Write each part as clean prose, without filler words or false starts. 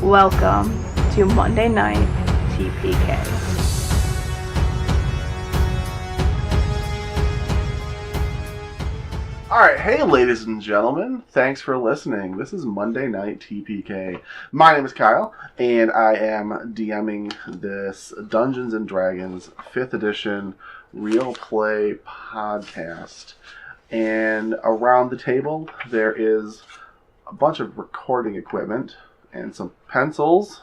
Welcome to Monday Night TPK. Alright, hey ladies and gentlemen, thanks for listening. This is Monday Night TPK. My name is Kyle, and I am DMing this Dungeons & Dragons 5th edition Real Play podcast. And around the table, there is a bunch of recording equipment and some pencils,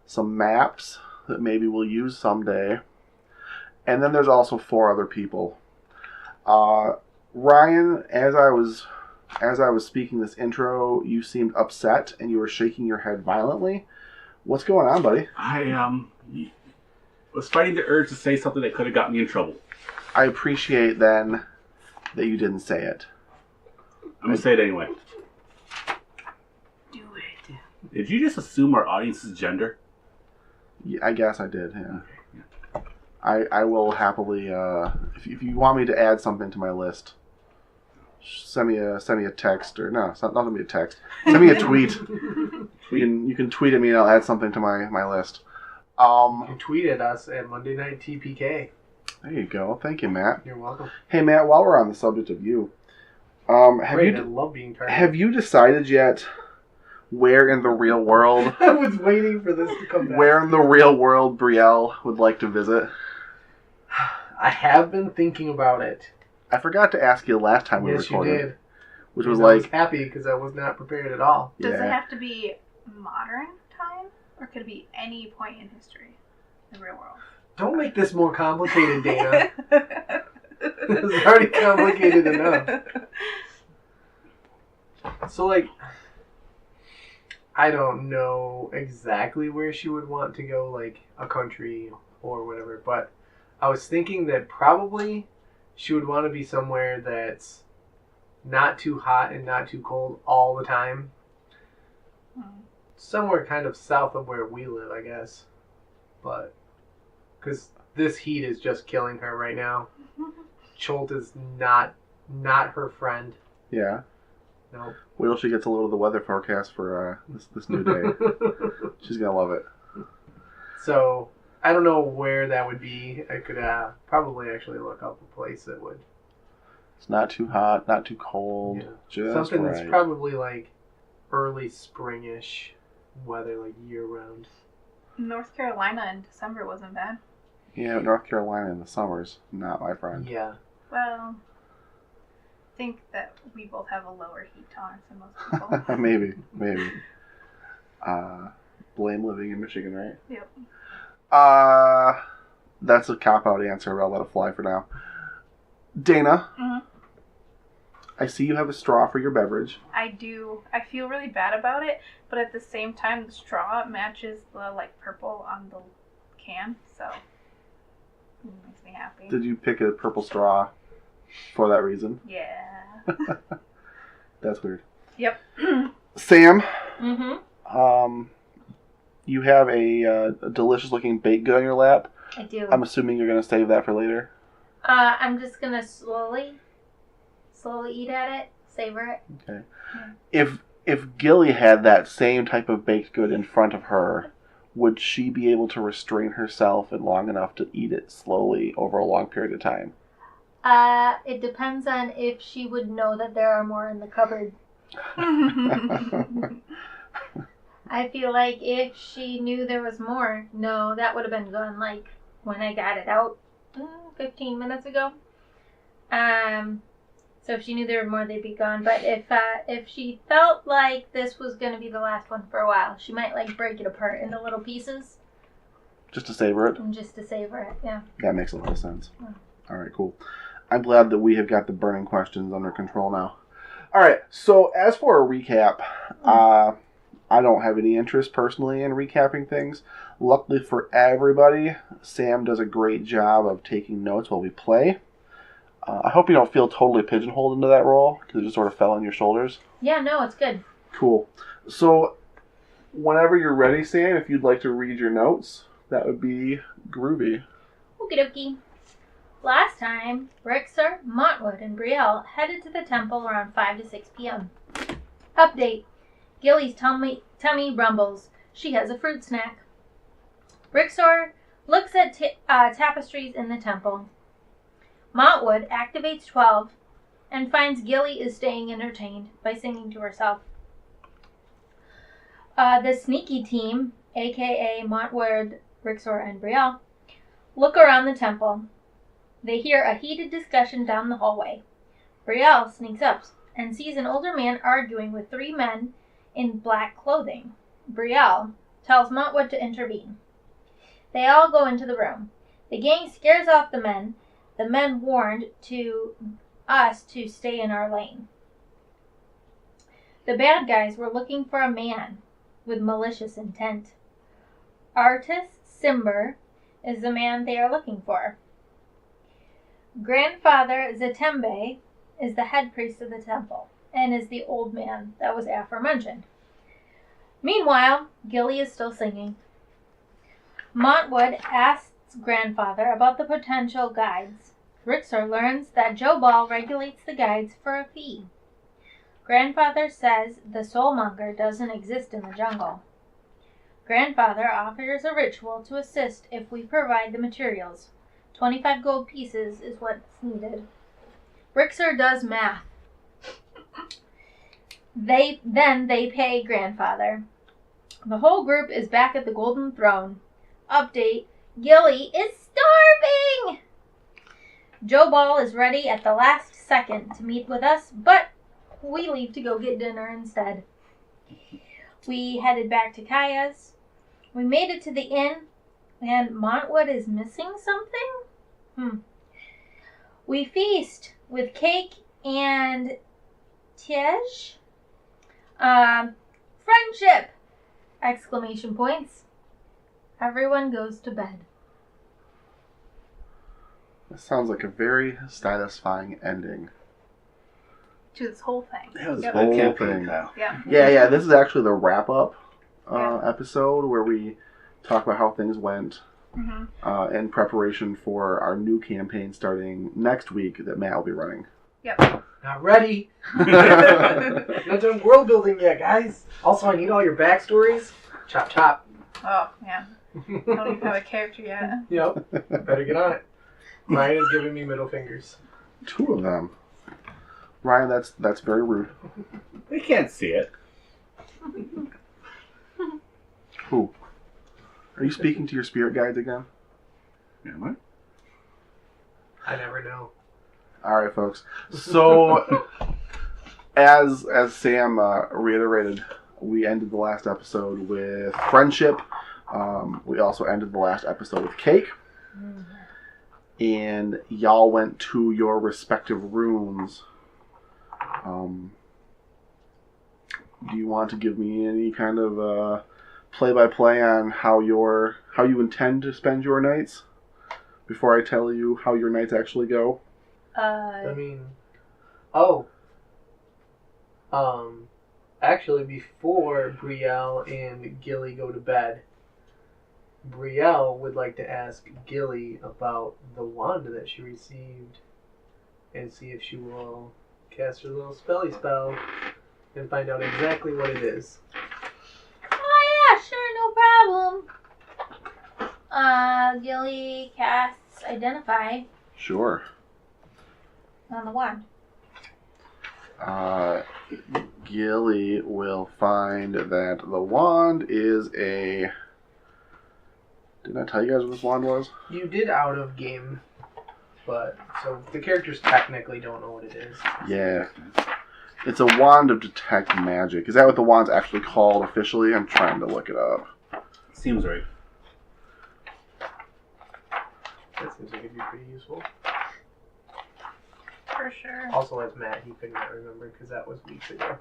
some maps that maybe we'll use someday. And then there's also 4 other people. Ryan, as I was speaking this intro, you seemed upset and you were shaking your head violently. What's going on, buddy? I was fighting the urge to say something that could have got me in trouble. I appreciate then that you didn't say it. I'm gonna say it anyway. Do it. Did you just assume our audience's gender? Yeah, I guess I did, yeah. I will happily, if you want me to add something to my list, send me a text, or no, it's not send me a text. Send me a tweet. You can tweet at me and I'll add something to my list. You can tweet at us at Monday Night TPK. There you go. Thank you, Matt. You're welcome. Hey, Matt, while we're on the subject of you, I love being targeted. have you decided yet where in the real world I was waiting for this to come back. where in the real world Brielle would like to visit? I have been thinking about it. I forgot to ask you last time we Yes, you recorded. did. Which And was I was like, happy because I was not prepared at all. Does yeah. it have to be modern time, or could it be any point in history, the real world? Don't make this more complicated, Dana. It's already complicated enough. So, I don't know exactly where she would want to go, like a country or whatever, but I was thinking that probably she would want to be somewhere that's not too hot and not too cold all the time. Somewhere kind of south of where we live, I guess. But, because this heat is just killing her right now. Cholt is not her friend. Yeah. No. Wait till she gets a little of the weather forecast for this new day. She's gonna love it. So, I don't know where that would be. I could probably actually look up a place that would. It's not too hot, not too cold. Yeah. Just Something right. that's probably like early springish weather, like year round. North Carolina in December wasn't bad. Yeah, but North Carolina in the summers, not my friend. Yeah. Well, I think that we both have a lower heat tolerance than most people. maybe. Blame living in Michigan, right? Yep. That's a cop-out answer, but I'll let it fly for now. Dana, Mm-hmm. I see you have a straw for your beverage. I do. I feel really bad about it, but at the same time, the straw matches the purple on the can, so it makes me happy. Did you pick a purple straw for that reason? Yeah. That's weird. Yep. Sam, Mm-hmm. you have a delicious-looking baked good on your lap. I do. I'm assuming you're going to save that for later. I'm just gonna slowly eat at it, savor it. Okay. Yeah. If Gilly had that same type of baked good in front of her, would she be able to restrain herself and long enough to eat it slowly over a long period of time? It depends on if she would know that there are more in the cupboard. I feel like if she knew there was more, no, that would have been gone like when I got it out 15 minutes ago. So if she knew there were more, they'd be gone. But if she felt like this was going to be the last one for a while, she might break it apart into little pieces. Just to savor it? And just to savor it, yeah. That makes a lot of sense. Yeah. All right, cool. I'm glad that we have got the burning questions under control now. All right, so as for a recap, I don't have any interest personally in recapping things. Luckily for everybody, Sam does a great job of taking notes while we play. I hope you don't feel totally pigeonholed into that role, because it just sort of fell on your shoulders. Yeah, no, it's good. Cool. So, whenever you're ready, Sam, if you'd like to read your notes, that would be groovy. Okie dokie. Last time, Rixer, Montwood, and Brielle headed to the temple around 5 to 6 p.m. Update. Gilly's tummy rumbles. she has a fruit snack. Rixor looks at tapestries in the temple. Montwood activates 12 and finds Gilly is staying entertained by singing to herself. The sneaky team, aka Montwood, Rixor, and Brielle, look around the temple. They hear a heated discussion down the hallway. Brielle sneaks up and sees an older man arguing with 3 men in black clothing. Brielle tells Montwood to intervene. They all go into the room. The gang scares off the men. The men warned us to stay in our lane. The bad guys were looking for a man with malicious intent. Artis Cimber is the man they are looking for. Grandfather Zatembe is the head priest of the temple and is the old man that was aforementioned. Meanwhile, Gilly is still singing. Montwood asks Grandfather about the potential guides. Rixor learns that Joe Ball regulates the guides for a fee. Grandfather says the soulmonger doesn't exist in the jungle. Grandfather offers a ritual to assist if we provide the materials. 25 gold pieces is what's needed. Rixor does math. They pay Grandfather. The whole group is back at the Golden Throne. Update, Gilly is starving! Joe Ball is ready at the last second to meet with us, but we leave to go get dinner instead. We headed back to Kaya's. We made it to the inn, and Montwood is missing something? We feast with cake and tiege. Friendship! Exclamation points. Everyone goes to bed. That sounds like a very satisfying ending. To this whole thing. That was Yep. a good Whole campaign, thing. Kyle. Yeah. Yeah. This is actually the wrap-up Yeah. episode where we talk about how things went Mm-hmm. in preparation for our new campaign starting next week that Matt will be running. Yep. Not ready. Not done world building yet, guys. Also, I need all your backstories. Chop chop. Oh, yeah. I don't even have a character yet. Yep. Better get on it. Ryan is giving me middle fingers. 2 of them. Ryan, that's very rude. They can't see it. Who? Are you speaking to your spirit guides again? Am I? I never know. All right, folks. So, as Sam reiterated, we ended the last episode with friendship. We also ended the last episode with cake. And y'all went to your respective rooms. Do you want to give me any kind of play-by-play on how you intend to spend your nights before I tell you how your nights actually go? Actually, before Brielle and Gilly go to bed, Brielle would like to ask Gilly about the wand that she received and see if she will cast her little spelly spell and find out exactly what it is. Oh yeah, sure, no problem. Gilly casts Identify Sure. on the wand. Gilly will find that the wand is a... Didn't I tell you guys what this wand was? You did out of game, but so the characters technically don't know what it is. Yeah. It's a wand of detect magic. Is that what the wand's actually called officially? I'm trying to look it up. Seems right. That seems like it'd be pretty useful. For sure. Also, as Matt, he could not remember because that was weeks ago.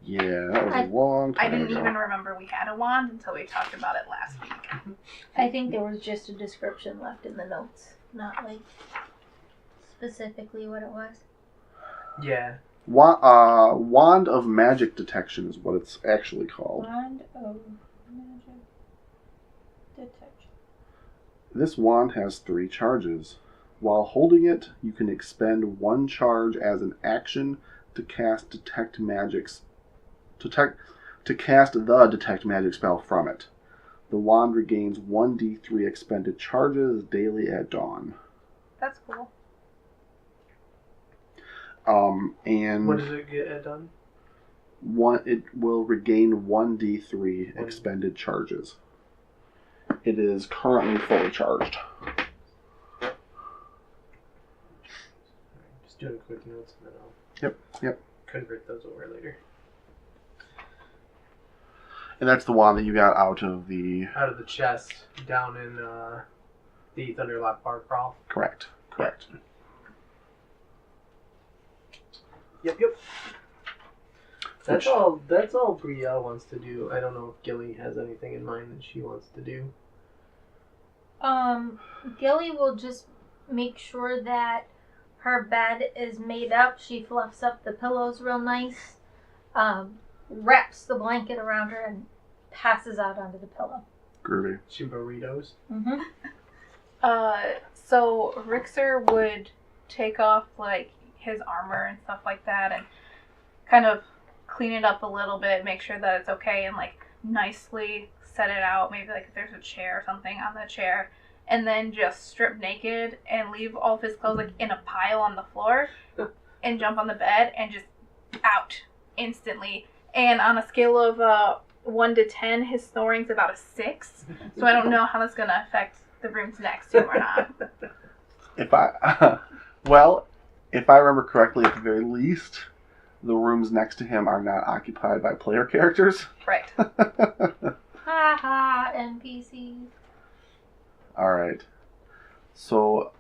Yeah, that was a long time I didn't ago. even remember we had a wand until we talked about it last week. I think there was just a description left in the notes, not like specifically what it was. Yeah. Wand of magic detection is what it's actually called. Wand of Magic Detection. This wand has 3 charges. While holding it, you can expend 1 charge as an action to cast detect to cast the Detect Magic spell from it. The wand regains 1d3 expended charges daily at dawn. That's cool. And What does it get done? it will regain 1d3 expended charges. It is currently fully charged. Just doing quick notes and then I'll Yep. convert those over later. And that's the wand that you got out of the... Out of the chest, down in the Thunderlock bar crawl. Correct. Yep. That's all Brielle wants to do. I don't know if Gilly has anything in mind that she wants to do. Gilly will just make sure that her bed is made up. She fluffs up the pillows real nice, wraps the blanket around her, and passes out onto the pillow. Groovy. She burritos. Mm-hmm. So Rixer would take off like his armor and stuff like that, and kind of clean it up a little bit, make sure that it's okay, and like nicely set it out. Maybe like if there's a chair or something on the chair, and then just strip naked and leave all of his clothes like in a pile on the floor, and jump on the bed and just out instantly. And on a scale of 1 to 10, his snoring's about a 6. So I don't know how that's gonna affect the rooms next to him or not. If I remember correctly, at the very least, the rooms next to him are not occupied by player characters. Right. Ha ha, NPCs. Alright. So,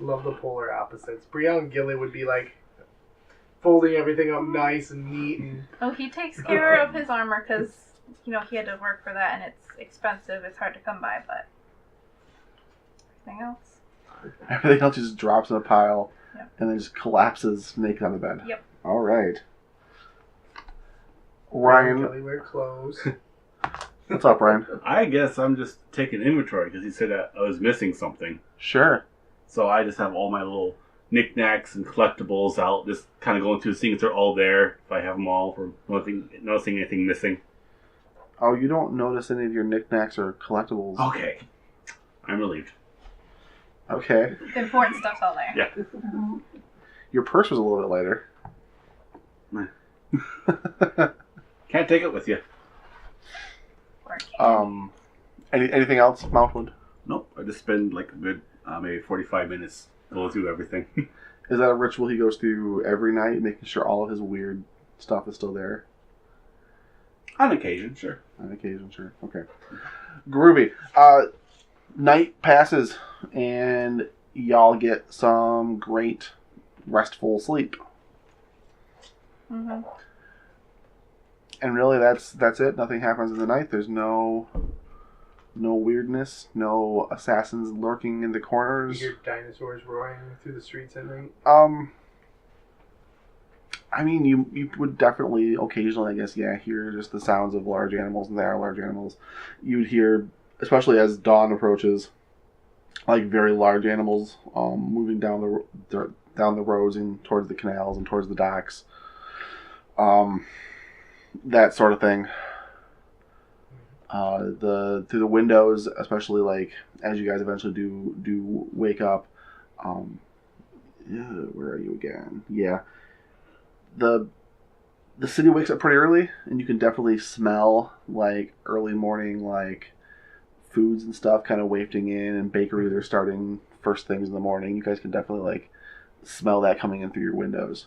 Love the polar opposites. Brielle and Gilly would be like folding everything up nice and neat and Oh, he takes care of his armor because, he had to work for that and it's expensive. It's hard to come by, but everything else just drops in a pile, Yep. and then just collapses naked on the bed. Yep. Alright. Brielle and Ryan, Gilly wear clothes. what's up, Ryan? I guess I'm just taking inventory because he said that I was missing something. Sure. So I just have all my little knickknacks and collectibles out, just kind of going through, seeing if they're all there, if I have them all, or noticing anything missing. Oh, you don't notice any of your knickknacks or collectibles? Okay. I'm relieved. Okay. the important stuff's all there. Yeah. Mm-hmm. Your purse was a little bit lighter. Can't take it with you. Or candy. Anything else, Mountwood? Nope. I just spend like a good maybe 45 minutes going through everything. Is that a ritual he goes through every night, making sure all of his weird stuff is still there? On occasion, sure. On occasion, sure. Okay. Groovy. Night passes, and y'all get some great restful sleep. Mm-hmm. And really, that's it. Nothing happens in the night. There's no weirdness, no assassins lurking in the You corners. hear dinosaurs roaring through the streets at night. I mean, you would definitely occasionally, I guess, hear just the sounds of large animals, and they are large animals. You'd hear, especially as dawn approaches, like very large animals moving down the roads and towards the canals and towards the docks. That sort of thing. Through the windows, especially like as you guys eventually do wake up. Where are you again? Yeah. The city wakes up pretty early, and you can definitely smell like early morning like foods and stuff kind of wafting in, and bakeries are starting first things in the morning. You guys can definitely like smell that coming in through your windows.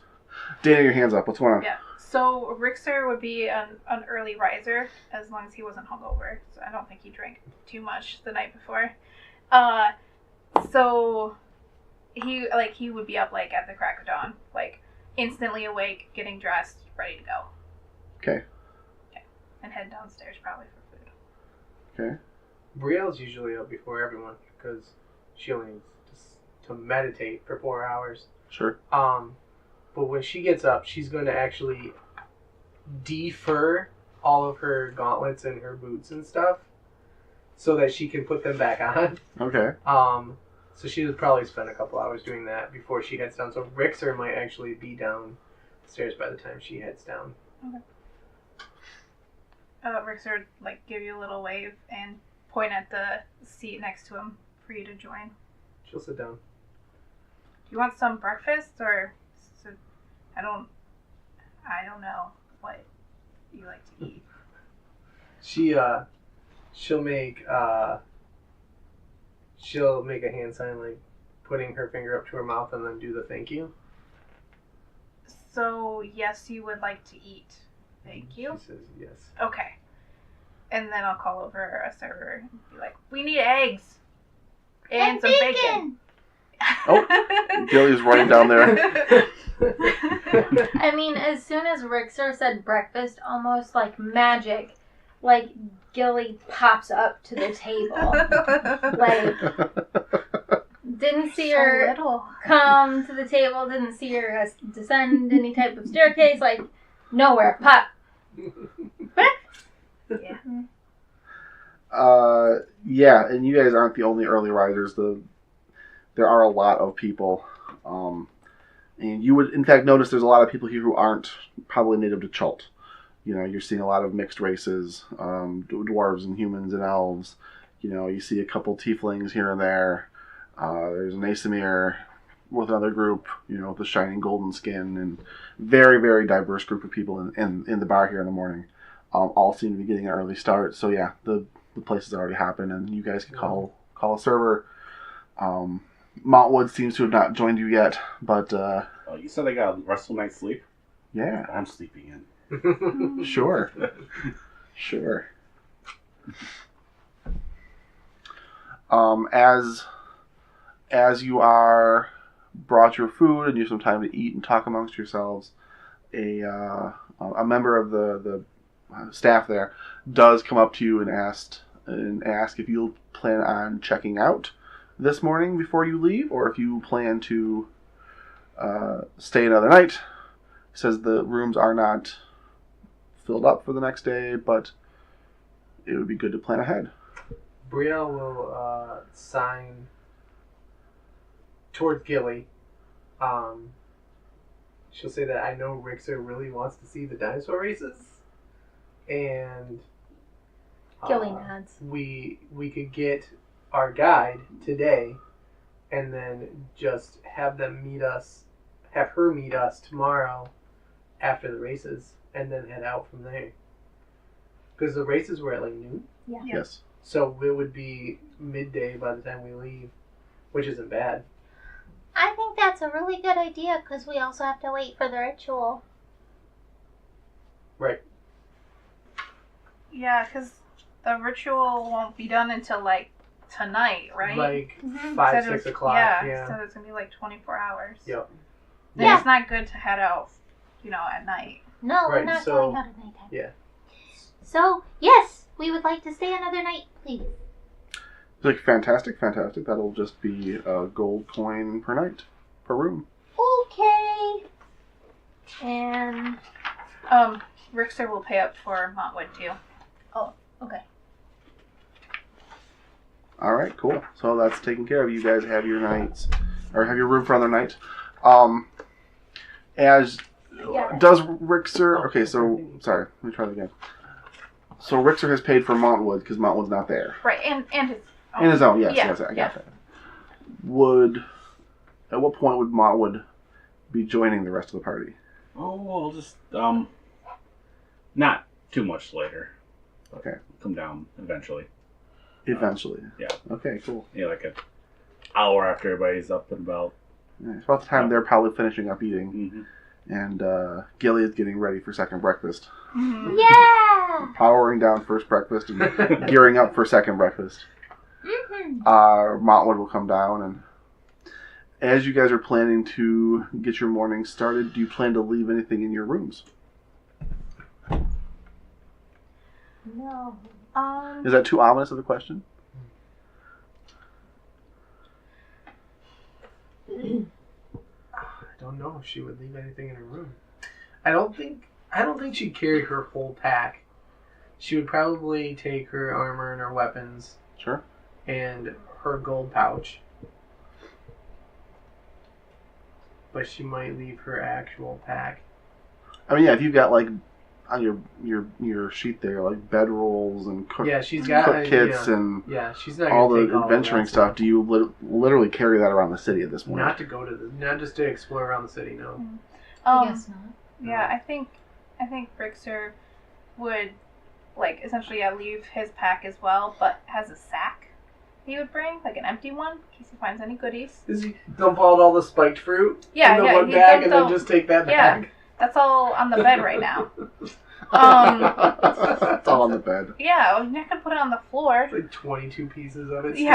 Dana, your hands up. What's going on? Yeah. So Rixer would be an early riser as long as he wasn't hungover. So I don't think he drank too much the night before. So he would be up like at the crack of dawn, like instantly awake, getting dressed, ready to go. Okay. And head downstairs probably for food. Okay. Brielle's usually up before everyone because she only needs to meditate for 4 hours. Sure. But when she gets up, she's going to actually defur all of her gauntlets and her boots and stuff so that she can put them back on. Okay. So she would probably spend a couple hours doing that before she heads down. So Rixer might actually be downstairs by the time she heads down. Okay. Rixer would like give you a little wave and point at the seat next to him for you to join. She'll sit down. Do you want some breakfast or? I don't know what you like to eat. She'll make a hand sign like putting her finger up to her mouth and then do the thank you. So yes, you would like to eat. Thank you. She says yes. Okay. And then I'll call over a server and be like, we need eggs. And some bacon. Oh, Gilly's running down there. I mean, as soon as Rixer said breakfast, almost like magic, like Gilly pops up to the table. Like, didn't see her come to the table, didn't see her descend any type of staircase, like, nowhere. Pop. Yeah. Yeah, and you guys aren't the only early risers. There are a lot of people. And you would, in fact, notice there's a lot of people here who aren't probably native to Chult. You know, you're seeing a lot of mixed races, dwarves and humans and elves. You know, you see a couple tieflings here and there. There's an Asimir with another group, you know, with the shining golden skin, and very, very diverse group of people in the bar here in the morning. All seem to be getting an early start. So yeah, the place has already happened, and you guys can call a server. Montwood seems to have not joined you yet, but you said they got a restful night's sleep? Yeah. I'm sleeping in. Sure. Sure. As you are brought your food and you have some time to eat and talk amongst yourselves, a member of the staff there does come up to you and ask if you'll plan on checking out this morning before you leave, or if you plan to stay another night. He says the rooms are not filled up for the next day, but it would be good to plan ahead. Brielle will sign towards Gilly. She'll say that I know Rixer really wants to see the dinosaur races, and Gilly nods. We could get our guide today, and then just have her meet us tomorrow after the races, and then head out from there. Because the races were at like noon. Yeah. Yes. So it would be midday by the time we leave, which isn't bad. I think that's a really good idea because we also have to wait for the ritual. Right. Yeah, because the ritual won't be done until like tonight, right? Like Mhm. 5, So 6 it's- o'clock. Yeah, so it's going to be like 24 hours. Yep. And Yeah. it's not good to head out, at night. No, we're Right, not so- going out at nighttime. Yeah. So, yes, we would like to stay another night, please. It's like, fantastic. That'll just be a gold coin per night, per room. Okay. And Rixer will pay up for Montwood too. okay. All right, cool. So that's taken care of. You guys have your nights, or have your room for another night. Does Rixer? Okay, so sorry. Let me try that again. So Rixer has paid for Montwood because Montwood's not there. Right, and his own. In his own, yes, Yeah, yes, I got yeah. that. At what point would Montwood be joining the rest of the party? Oh, we'll just, not too much later. Okay. Come down eventually. Eventually. Yeah. Okay, cool. Yeah, like an hour after everybody's up and about. Yeah, it's about the time they're probably finishing up eating, Mm-hmm. and Gilly is getting ready for second breakfast. Mhm. Yeah! Powering down first breakfast and gearing up for second breakfast. Mm-hmm. Montwood will come down, and as you guys are planning to get your morning started, do you plan to leave anything in your rooms? No. Is that too ominous of a question? I don't know if she would leave anything in her room. I don't think she'd carry her full pack. She would probably take her armor and her weapons Sure. and her gold pouch. But she might leave her actual pack. I mean, yeah, if you've got like on your sheet there, like bedrolls and cook she's got kits and she's not all gonna the take all of adventuring that stuff. Do you literally carry that around the city at this point? Not just to explore around the city. No. I guess not. Yeah, I think Rixer would like essentially leave his pack as well, but has a sack he would bring, like an empty one, in case he finds any goodies. Does he dump out all the spiked fruit Yeah, in the yeah, one he bag and dumped then just take that Yeah. back? That's all on the bed right now. It's all on the bed. Yeah, you're not gonna put it on the floor. Like 22 pieces of it. Still.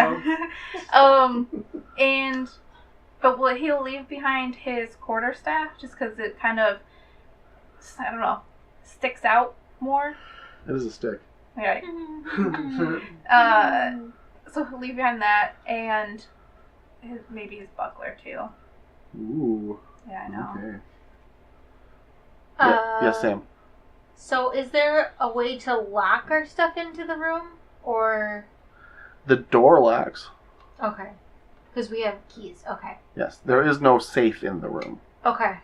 Yeah. But he'll leave behind his quarterstaff just because it kind of, I don't know, sticks out more. It is a stick. Right. So he'll leave behind that and maybe his buckler too. Ooh. Yeah, I know. Okay. Yes, Sam. So is there a way to lock our stuff into the room? Or... The door locks. Okay. Because we have keys. Okay. Yes, there is no safe in the room. Okay.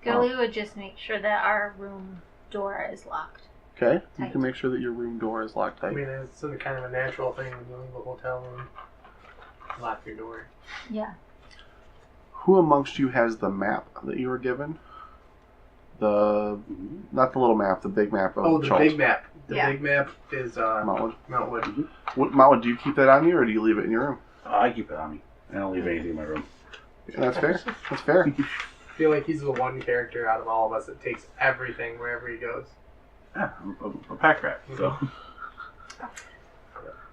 Gilly would just make sure that our room door is locked. Okay? You Tight. can make sure that your room door is locked I tight. mean, it's sort of kind of a natural thing when you leave a hotel room. Lock your door. Yeah. Who amongst you has the map that you were given? Not the little map, the big map of the Chult. big map. The Yeah. big map is Mountwood. Mountwood. Mountwood, do you keep that on you, or do you leave it in your room? I keep it on me. I don't leave anything in my room. Yeah, that's fair. That's fair. I feel like he's the one character out of all of us that takes everything wherever he goes. Yeah, I'm a pack rat. So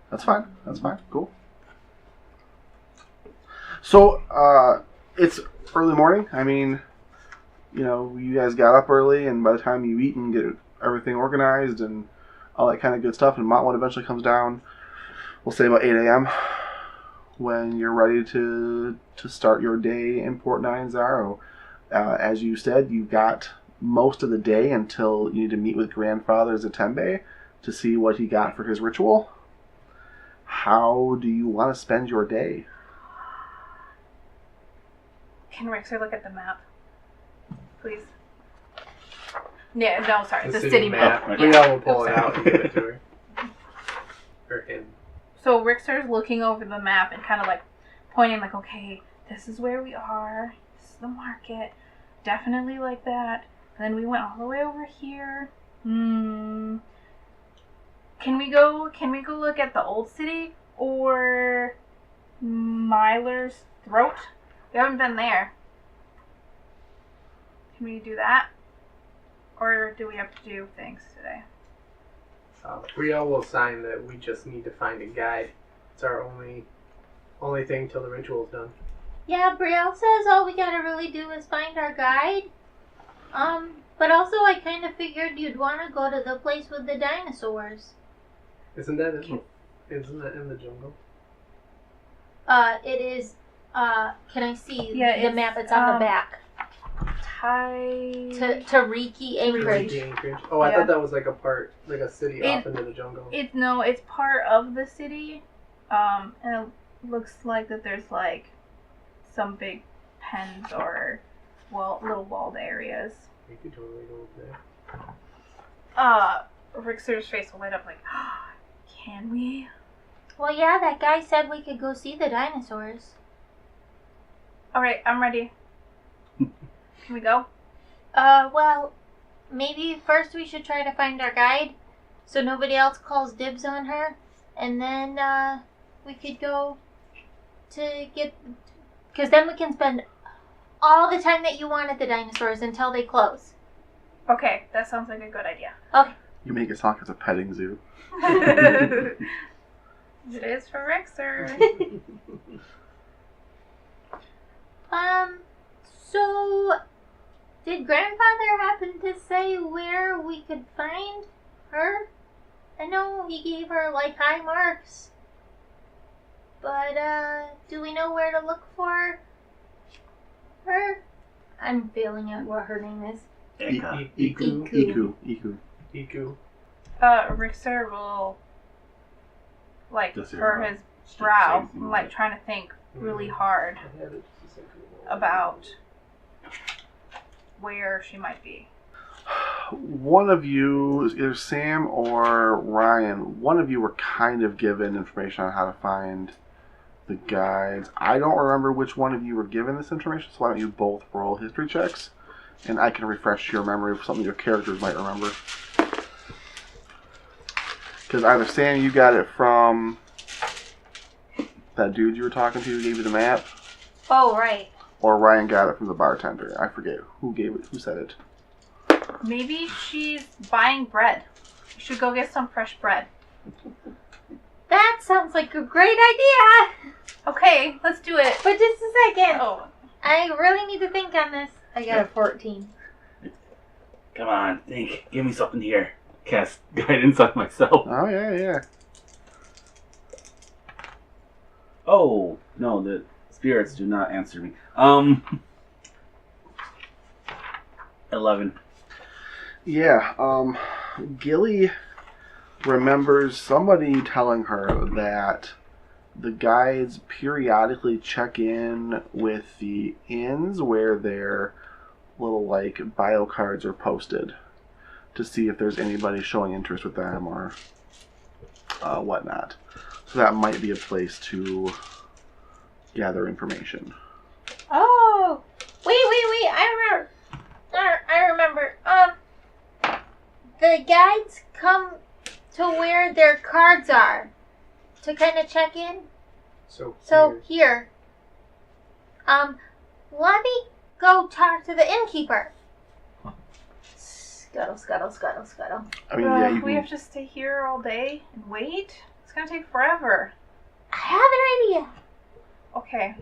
That's fine. That's fine. Cool. So, it's early morning. I mean, you guys got up early, and by the time you eat and get everything organized and all that kind of good stuff, and Montwood eventually comes down, we'll say about 8 a.m., when you're ready to start your day in Port Nyanzaro. As you said, you got most of the day until you need to meet with Grandfather Zatembe to see what he got for his ritual. How do you want to spend your day? Can Rixer look at the map, please? Yeah, no, sorry, the city map. map. We Yeah. all will pull it Oops, out and give it to her. Or him. So Rixer's looking over the map and kind of like pointing, like, okay, this is where we are. This is the market. Definitely like that. And then we went all the way over here. Can we go look at the old city or Myler's Throat? We haven't been there. Can we do that? Or do we have to do things today? Brielle will sign that we just need to find a guide. It's our only thing till the ritual's done. Yeah, Brielle says all we gotta really do is find our guide. But also I kind of figured you'd want to go to the place with the dinosaurs. Isn't that in the jungle? It is, can I see Yeah, the it's, map? It's on the back. Tariki Anchorage. Tariki Anchorage. Oh, I Yeah. thought that was like a city off into the jungle. It's part of the city. And it looks like that there's like some big pens or little walled areas. We could totally go over there. Rixer's face will light up like, can we? Well, yeah, that guy said we could go see the dinosaurs. Alright, I'm ready. Can we go? Well, maybe first we should try to find our guide so nobody else calls dibs on her. And then, we could go to get... Because then we can spend all the time that you want at the dinosaurs until they close. Okay, that sounds like a good idea. Okay. You make it sound like it's a petting zoo. It is for Rixer. So, did Grandfather happen to say where we could find her? I know he gave her, like, high marks. But, do we know where to look for her? I'm failing at what her name is. Iku. Rixer will, like, Just for his brow, like, trying to think really hard I had it just a second ago. about where she might be. one of you, either Sam or Ryan, one of you were kind of given information on how to find the guides. I don't remember which one of you were given this information, so why don't you both roll history checks, and I can refresh your memory of something your characters might remember. Because either Sam, you got it from that dude you were talking to who gave you the map, Oh, right. or Ryan got it from the bartender. I forget who gave it, who said it. Maybe she's buying bread. You should go get some fresh bread. That sounds like a great idea. Okay, let's do it. But just a second. Oh, I really need to think on this. I got a 14. Come on, think. Give me something here. Cast guidance on myself. Oh, yeah. Oh, no, the spirits do not answer me. 11. Yeah, Gilly remembers somebody telling her that the guides periodically check in with the inns where their little, like, bio cards are posted to see if there's anybody showing interest with them or whatnot. So that might be a place to gather information. Oh, wait. I remember. The guides come to where their cards are to kind of check in. So here. Let me go talk to the innkeeper. Scuttle. I mean, yeah, you we can... have to stay here all day and wait? It's gonna take forever. I have an idea. Okay.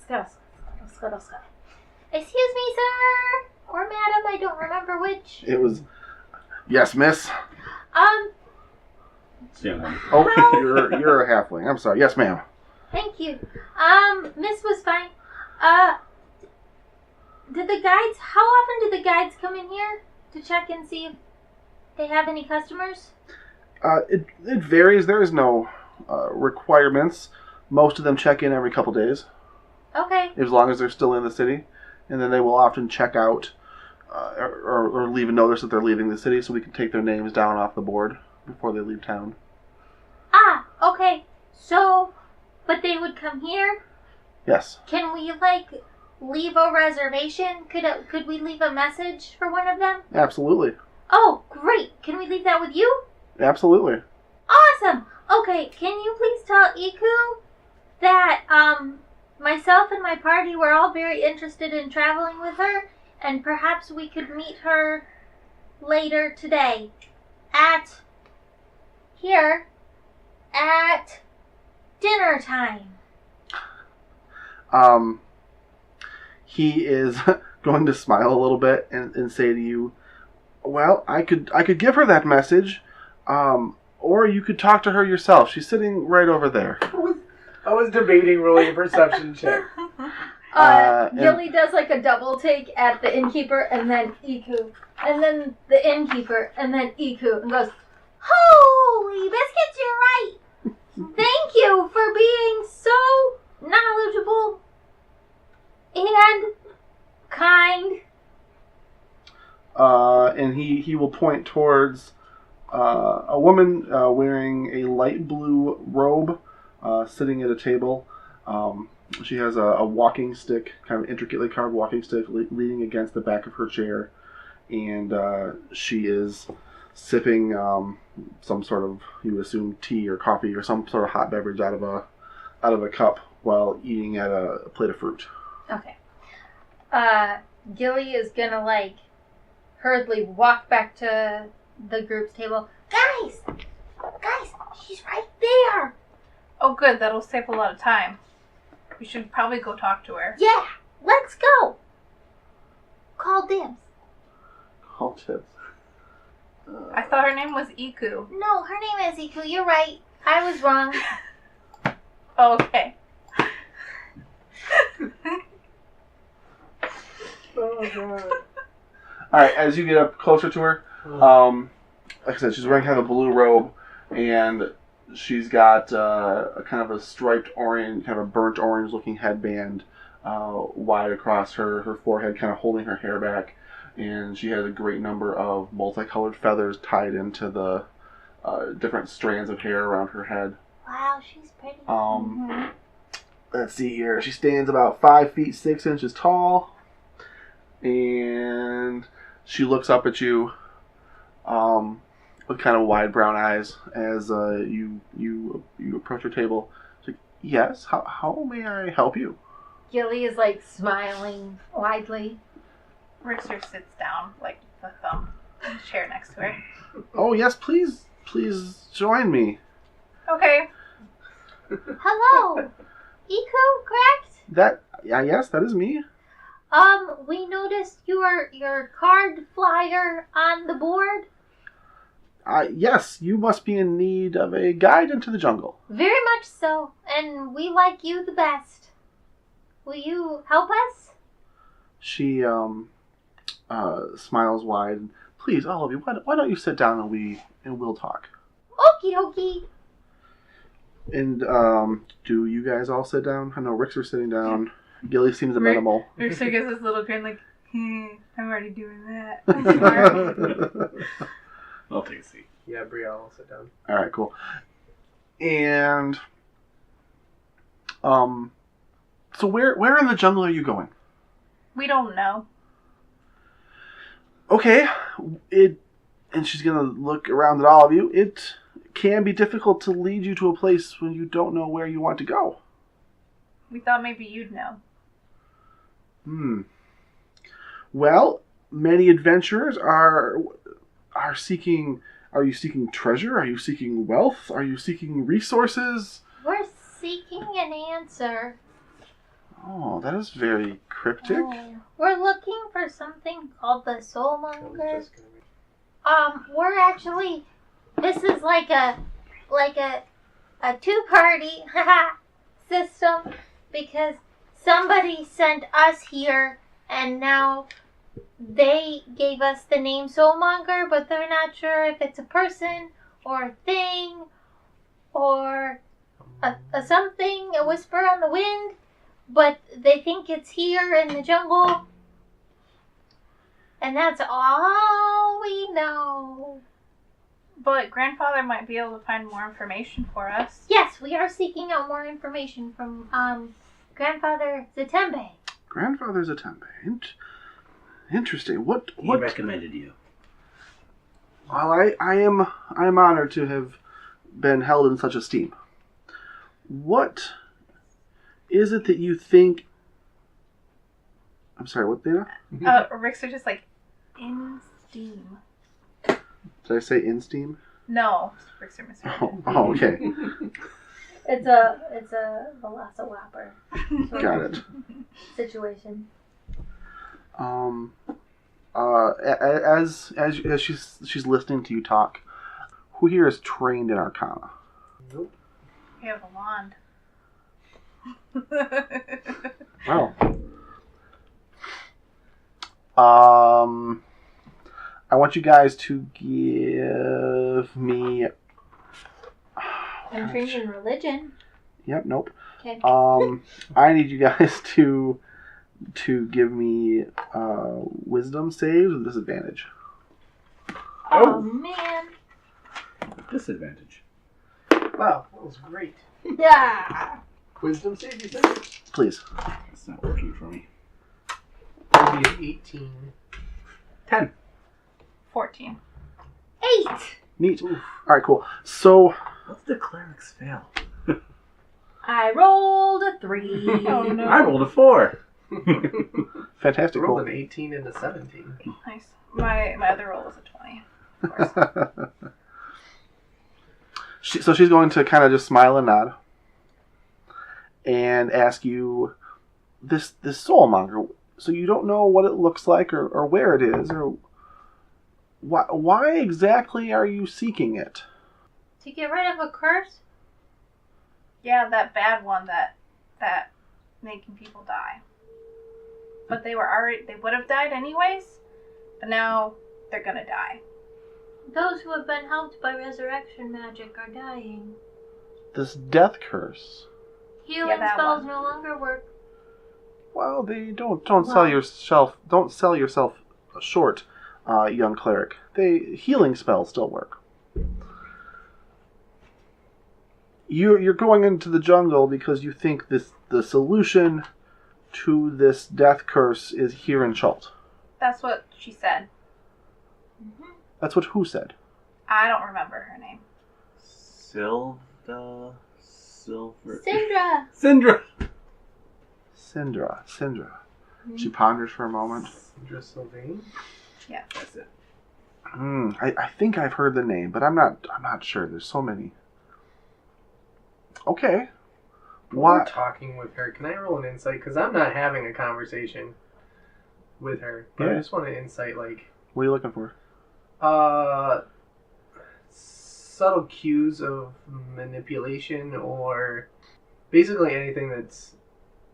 Scuttle. Excuse me, sir. Or madam, I don't remember which. It was... Yes, miss? Yeah. Oh, you're a halfling. I'm sorry. Yes, ma'am. Thank you. Miss was fine. How often do the guides come in here to check and see if they have any customers? It varies. There is no requirements. Most of them check in every couple days, Okay. as long as they're still in the city. And then they will often check out or leave a notice that they're leaving the city so we can take their names down off the board before they leave town. Ah, okay. So, but they would come here? Yes. Can we, leave a reservation? Could we leave a message for one of them? Absolutely. Oh, great. Can we leave that with you? Absolutely. Awesome. Okay, can you please tell Iku that, myself and my party were all very interested in traveling with her, and perhaps we could meet her later today at dinner time. He is going to smile a little bit and say to you, well, I could give her that message, or you could talk to her yourself. She's sitting right over there. I was debating rolling a perception check. Gilly does a double take at the innkeeper and then Iku. And then the innkeeper and then Iku. And goes, holy biscuits, you're right! Thank you for being so knowledgeable and kind. And he will point towards a woman wearing a light blue robe, sitting at a table. She has a walking stick, kind of intricately carved walking stick, leaning against the back of her chair, and she is sipping some sort of, you would assume, tea or coffee or some sort of hot beverage out of a cup while eating at a plate of fruit. Okay. Gilly is gonna hurriedly walk back to the group's table. Guys, she's right there. Oh, good. That'll save a lot of time. We should probably go talk to her. Yeah, let's go. Call dibs. Call tips. I thought her name was Iku. No, her name is Iku. You're right. I was wrong. Oh, okay. Oh, God. Alright, as you get up closer to her, like I said, she's wearing kind of a blue robe, and she's got a kind of a striped orange, kind of a burnt orange looking headband wide across her forehead, kind of holding her hair back. and she has a great number of multicolored feathers tied into the different strands of hair around her head. Wow, she's pretty. Let's see here. She stands about 5 feet 6 inches tall, and she looks up at you with kind of wide brown eyes as you approach her table. She's like, yes, how may I help you? Gilly is like smiling widely. Rixer sits down, like the thumb in the chair next to her. Oh, yes, please join me. Okay. Hello, Iku, correct? Yes, that is me. We noticed your card flyer on the board. Yes, you must be in need of a guide into the jungle. Very much so, and we like you the best. Will you help us? She smiles wide. Please, all of you, why don't you sit down and we'll talk. Okie dokie. And do you guys all sit down? I know Rixer's sitting down. Gilly seems amenable. Rixer gives this little grin like, I'm already doing that. I'll take a seat. Yeah, Brielle will sit down. All right, cool. And so where in the jungle are you going? We don't know. Okay, and she's gonna look around at all of you. It can be difficult to lead you to a place when you don't know where you want to go. We thought maybe you'd know. Well, many adventurers are seeking. Are you seeking treasure? Are you seeking wealth? Are you seeking resources? We're seeking an answer. Oh, that is very cryptic. We're looking for something called the Soulmonger. We're actually, this is like a two-party system because somebody sent us here and now they gave us the name Soulmonger, but they're not sure if it's a person or a thing or a something, a whisper on the wind, but they think it's here in the jungle. And that's all we know. But Grandfather might be able to find more information for us. Yes, we are seeking out more information from Grandfather Zatembe. Grandfather Zatembe. Interesting. What He recommended you. Well, I am honored to have been held in such esteem. What is it that you think? I'm sorry. What, Dana? Rixer just like in steam. Did I say in steam? No, Rixer misheard. Oh, okay. It's a Velociraptor Got it. situation. As she's listening to you talk, who here is trained in Arcana? Nope. We have a wand. Wow. I want you guys to give me. I'm trained in religion. Yep. Nope. Okay. I need you guys to give me wisdom saves with disadvantage. Oh man. Disadvantage. Wow, that was great. Yeah. Wisdom save, you said? Please. It's not working for me. That'll be an 18. 10. 14. 8. Neat. All right. Cool. So. What's the cleric's fail? I rolled a 3. Oh no. I rolled a 4. Fantastic. I rolled Cool. an 18 and a 17. Nice. My other roll was a 20. Of course. So she's going to kind of just smile and nod and ask you this soulmonger. So you don't know what it looks like or where it is or why exactly are you seeking it? To get rid of a curse? Yeah, that bad one that making people die. But they would have died anyways, but now they're gonna die. Those who have been helped by resurrection magic are dying. This death curse. Healing that spells one. no longer work. Well, they don't sell yourself short young cleric. Healing spells still work. You're going into the jungle because you think the solution to this death curse is here in Chult. That's what she said. That's what who said? I don't remember her name. Silver. Syndra. Syndra. She ponders for a moment. Syndra Sylvain? Yeah. That's it. I think I've heard the name, but I'm not sure. There's so many. Okay. While we're What? talking with her, can I roll an insight? Because I'm not having a conversation with her. But I Yeah. just want to insight, like, What are you looking for? subtle cues of manipulation, or basically anything that's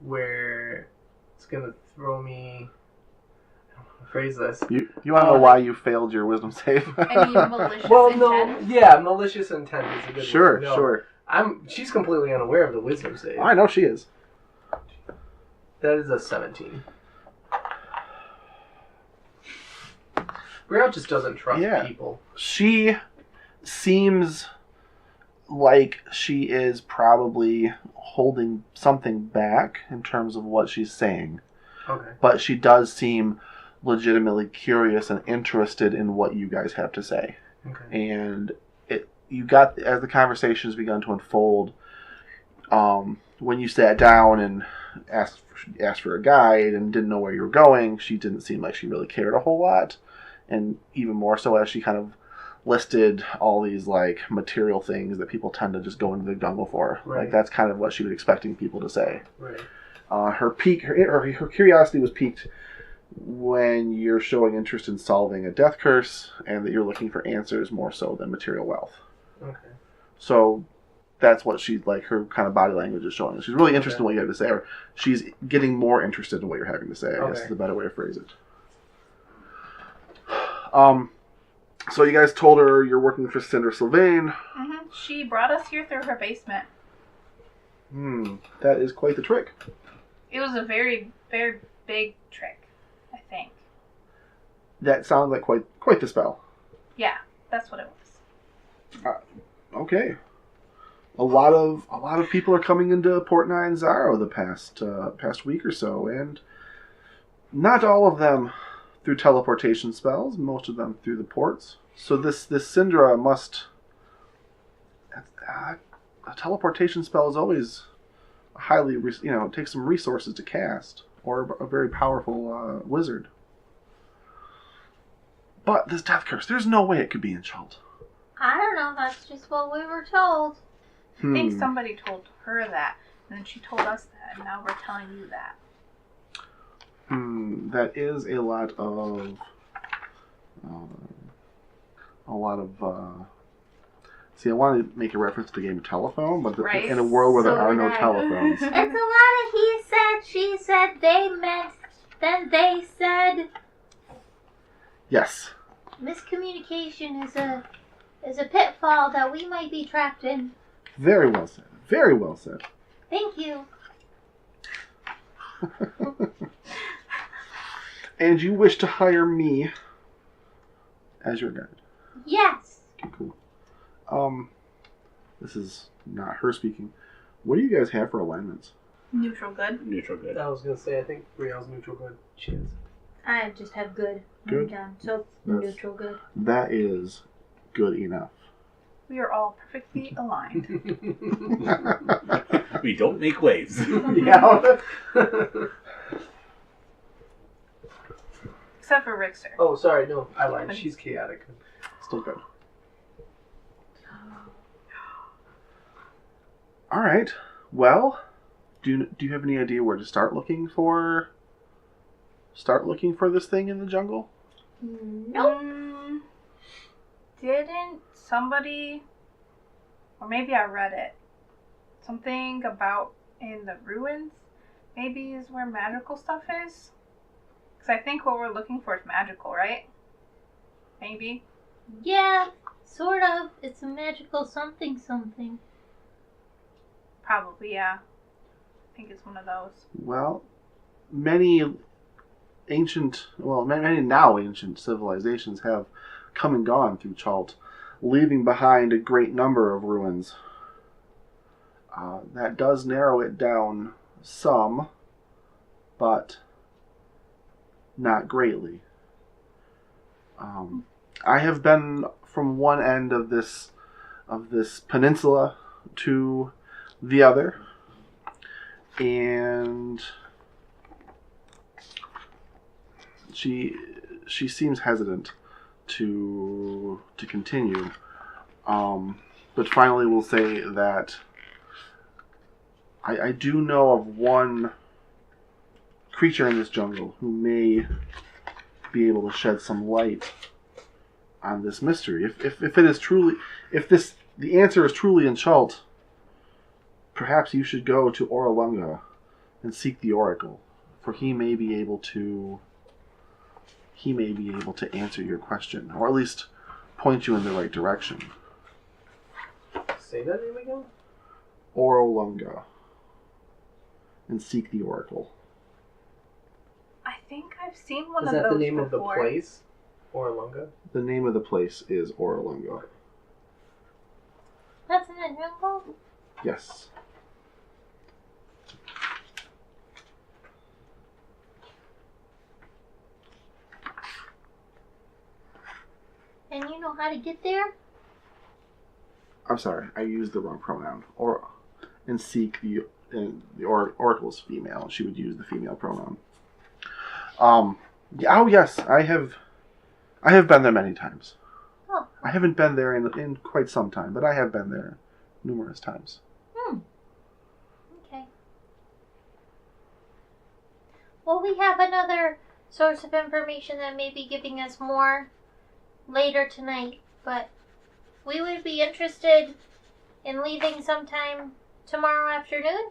where it's gonna throw me. I don't know how to phrase this. You want to know why you failed your wisdom save? Any malicious Well, intent? no, yeah, malicious intent is a good Sure, word. No, sure. She's completely unaware of the wisdom save. I know she is. That is a 17. Brielle just doesn't trust Yeah. people. She seems like she is probably holding something back in terms of what she's saying. Okay. But she does seem legitimately curious and interested in what you guys have to say. Okay. And you got, as the conversations begun to unfold, when you sat down and asked for a guide and didn't know where you were going, she didn't seem like she really cared a whole lot. And even more so as she kind of listed all these like material things that people tend to just go into the jungle for. Right. Like that's kind of what she was expecting people to say. Right. Her curiosity was piqued when you're showing interest in solving a death curse and that you're looking for answers more so than material wealth. Okay. So that's what she's like, her kind of body language is showing. She's really interested in what you have to say, or she's getting more interested in what you're having to say, I guess is the better way to phrase it. So you guys told her you're working for Syndra Sylvain. Mm-hmm. She brought us here through her basement. That is quite the trick. It was a very, very big trick, I think. That sounds like quite the spell. Yeah, that's what it was. Okay. A lot of people are coming into Port Nine Zaro the past week or so, and not all of them through teleportation spells. Most of them through the ports. So this Syndra must. A teleportation spell is always highly, it takes some resources to cast, or a very powerful wizard. But this death curse, there's no way it could be in Chult. I don't know. That's just what we were told. I think somebody told her that, and then she told us that, and now we're telling you that. That is a lot of. See, I wanted to make a reference to the game Telephone, but Right. in a world where So there are no did I. telephones. It's a lot of he said, she said, they meant, then they said. Yes. Miscommunication is a pitfall that we might be trapped in. Very well said. Very well said. Thank you. And you wish to hire me as your guide. Yes. Cool. This is not her speaking. What do you guys have for alignments? Neutral good. Neutral good. I was gonna say, I think Brielle's neutral good. She is. I just have good. Good. Down. So That's- neutral good. That is good enough. We are all perfectly aligned. We don't make waves. Yeah. Except for Rixer. Oh, sorry, no, I lied. She's chaotic. Still good. All right. Well, do you have any idea where to start looking for this thing in the jungle? Nope. Didn't somebody, or maybe I read it, something about in the ruins maybe is where magical stuff is? Because I think what we're looking for is magical, right? Maybe? Yeah, sort of. It's a magical something something. Probably, yeah. I think it's one of those. Well, many many now ancient civilizations have come and gone through Chult, leaving behind a great number of ruins. That does narrow it down some, but not greatly. I have been from one end of this peninsula to the other, and she seems hesitant to continue, but finally will say that I do know of one creature in this jungle who may be able to shed some light on this mystery. If it is truly, the answer is truly in Chult, perhaps you should go to Oralunga and seek the oracle, for he may be able to answer your question, or at least point you in the right direction. Say that name again? Oralunga. And seek the oracle. I think I've seen one Is of that those the name before. of the place? Oralunga? The name of the place is Oralunga. That's in the jungle? Yes. And you know how to get there? I'm sorry, I used the wrong pronoun. And seek the oracle's female. She would use the female pronoun. Oh yes, I have been there many times. Oh. I haven't been there in quite some time, but I have been there numerous times. Okay. Well, we have another source of information that may be giving us more later tonight, but we would be interested in leaving sometime tomorrow afternoon.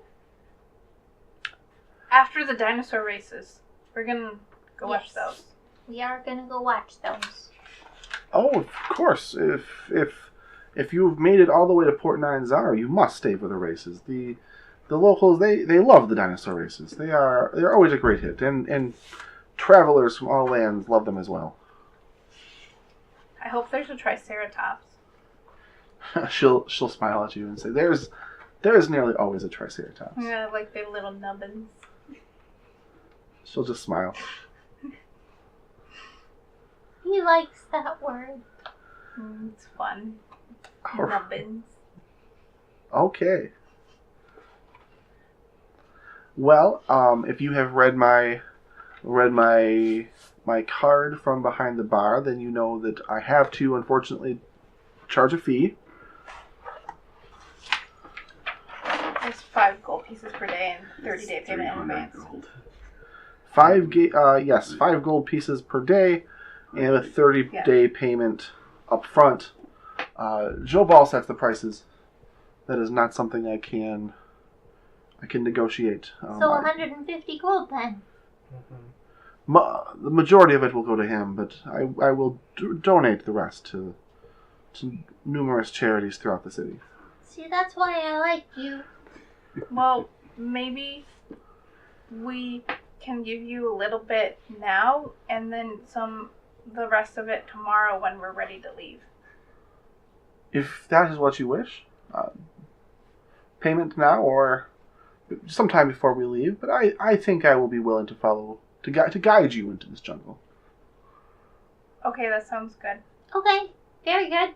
After the dinosaur races, we're gonna go watch those. We are gonna go watch those. Oh, of course. If you've made it all the way to Port Nine Zar, you must stay for the races. The locals they love the dinosaur races. They're always a great hit, and travelers from all lands love them as well. I hope there's a Triceratops. She'll smile at you and say, "There is nearly always a Triceratops." Yeah, like their little nubbins. She'll just smile. He likes that word. It's fun. All right. Nubbins. Okay. Well, if you have read my card from behind the bar, then you know that I have to, unfortunately, charge a fee. There's 5 gold pieces per day and 30-day payment in advance. Gold. 5 gold pieces per day, and a 30-day payment up front. Joe Ball sets the prices. That is not something I can negotiate. So 150 gold then. The majority of it will go to him, but I will donate the rest to numerous charities throughout the city. See, that's why I like you. Well, maybe we can give you a little bit now, and then the rest of it tomorrow when we're ready to leave. If that is what you wish, payment now or sometime before we leave. But I think I will be willing to follow to guide you into this jungle. Okay, that sounds good. Okay, very good.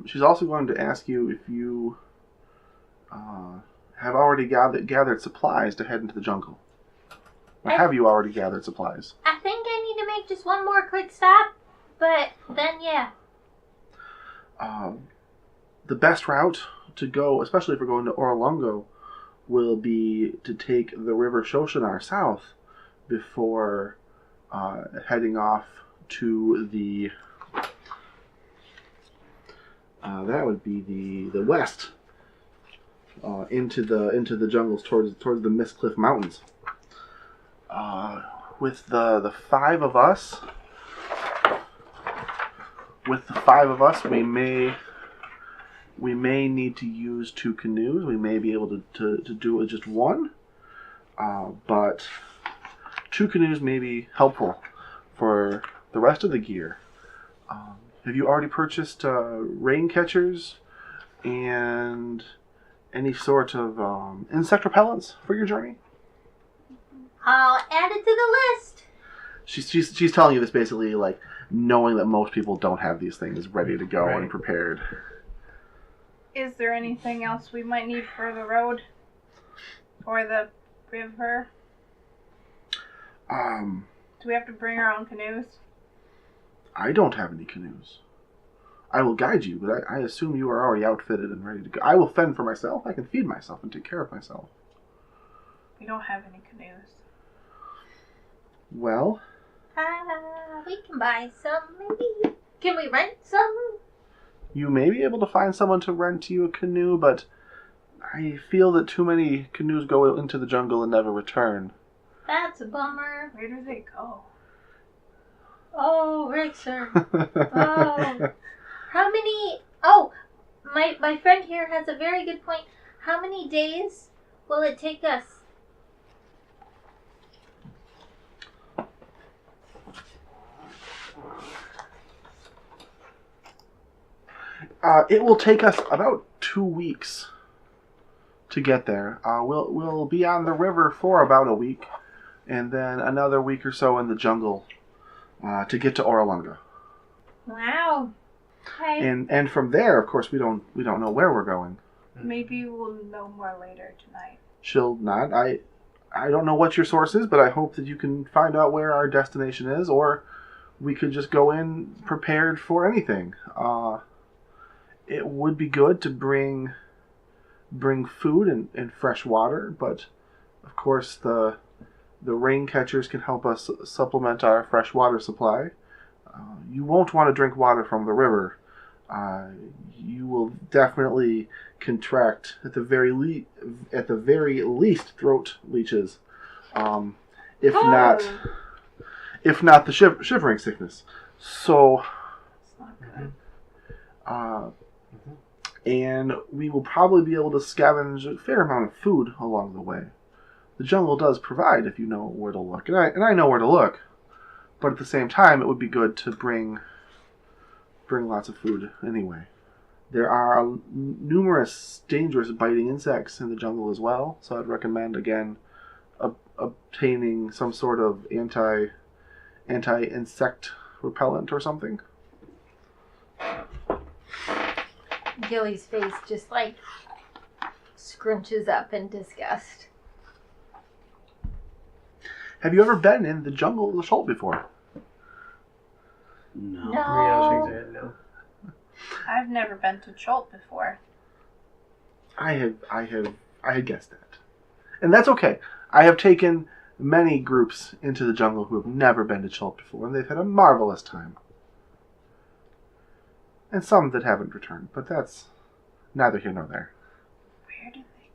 She's also going to ask you if you have already gathered supplies to head into the jungle. Or have you already gathered supplies? I think I need to make just one more quick stop, but then yeah. The best route to go, especially if we're going to Oralunga, will be to take the River Shoshanar south before heading off to the that would be the west into the jungles towards the Mistcliff Mountains. With the 5 of us, we may need to use 2 canoes. We may be able to do it with just one, but 2 canoes may be helpful for the rest of the gear. Have you already purchased rain catchers and any sort of insect repellents for your journey? I'll add it to the list. She's telling you this basically like knowing that most people don't have these things ready to go and prepared. Is there anything else we might need for the road? Or the river? Do we have to bring our own canoes? I don't have any canoes. I will guide you, but I assume you are already outfitted and ready to go. I will fend for myself. I can feed myself and take care of myself. We don't have any canoes. Well, We can buy some, maybe. Can we rent some? you may be able to find someone to rent you a canoe, but I feel that too many canoes go into the jungle and never return. That's a bummer. Where do they go? Oh, Rickser. Oh. How many... Oh, my friend here has a very good point. How many days will it take us? It will take us about 2 weeks to get there. We'll be on the river for about a week, and then another week or so in the jungle to get to Oralunga. Wow. Okay. And from there, of course, we don't know where we're going. Maybe we'll know more later tonight. She'll nod. I don't know what your source is, but I hope that you can find out where our destination is, or we could just go in prepared for anything. It would be good to bring food and fresh water, but of course the rain catchers can help us supplement our fresh water supply. You won't want to drink water from the river. You will definitely contract at the very least throat leeches, if not the shivering sickness. So, It's not good. And we will probably be able to scavenge a fair amount of food along the way. The jungle does provide if you know where to look, and I know where to look. But at the same time, it would be good to bring lots of food anyway. There are numerous dangerous biting insects in the jungle as well, so I'd recommend again obtaining some sort of anti-insect repellent or something. Gilly's face just like scrunches up in disgust. Have you ever been in the jungle of the Schult before? No. Brielle shakes her head no. I've never been to Jolt before. I had guessed that. And that's okay. I have taken many groups into the jungle who have never been to Schult before, and they've had a marvelous time. And some that haven't returned, but that's neither here nor there. Where do they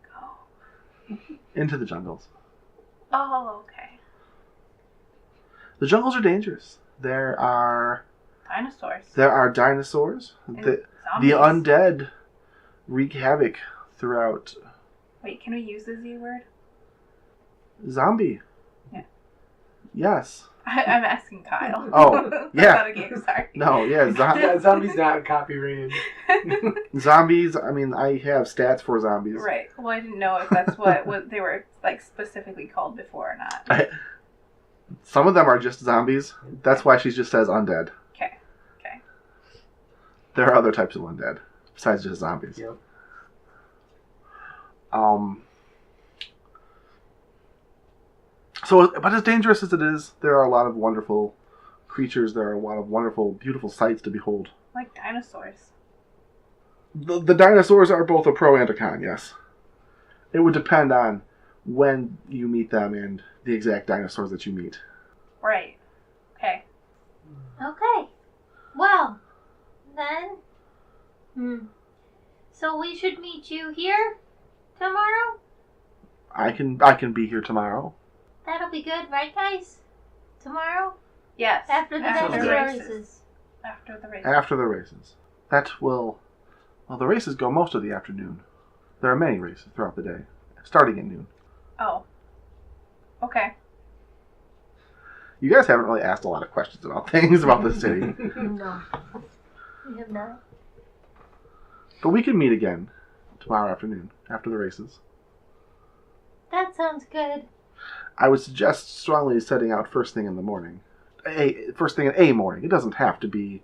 go? Into the jungles. Oh, okay. The jungles are dangerous. There are Dinosaurs. dinosaurs. And The zombies. undead wreak havoc throughout. Wait, can we use the Z word? Zombie. Yeah. Yes. I'm asking Kyle. Oh, yeah. Not a game, sorry. No, yeah, Yeah, zombie's not copyrighted. zombies. I mean, I have stats for zombies. Right. Well, I didn't know if that's what they were like specifically called before or not. Some of them are just zombies. That's why she just says undead. Okay. There are other types of undead besides just zombies. Yep. So, but as dangerous as it is, there are a lot of wonderful creatures. There are a lot of wonderful, beautiful sights to behold. Like dinosaurs. The dinosaurs are both a pro and a con, yes. It would depend on when you meet them and the exact dinosaurs that you meet. Right. Okay. Okay. Well, then. So we should meet you here tomorrow? I can be here tomorrow. That'll be good, right, guys? Tomorrow? Yes. After the Sounds next good. races. After the race. After the races. That will... Well, the races go most of the afternoon. There are many races throughout the day, starting at noon. Oh. Okay. You guys haven't really asked a lot of questions about things about the city. No. We have not. But we can meet again tomorrow afternoon, after the races. That sounds good. I would suggest strongly setting out first thing in the morning. First thing in a morning. It doesn't have to be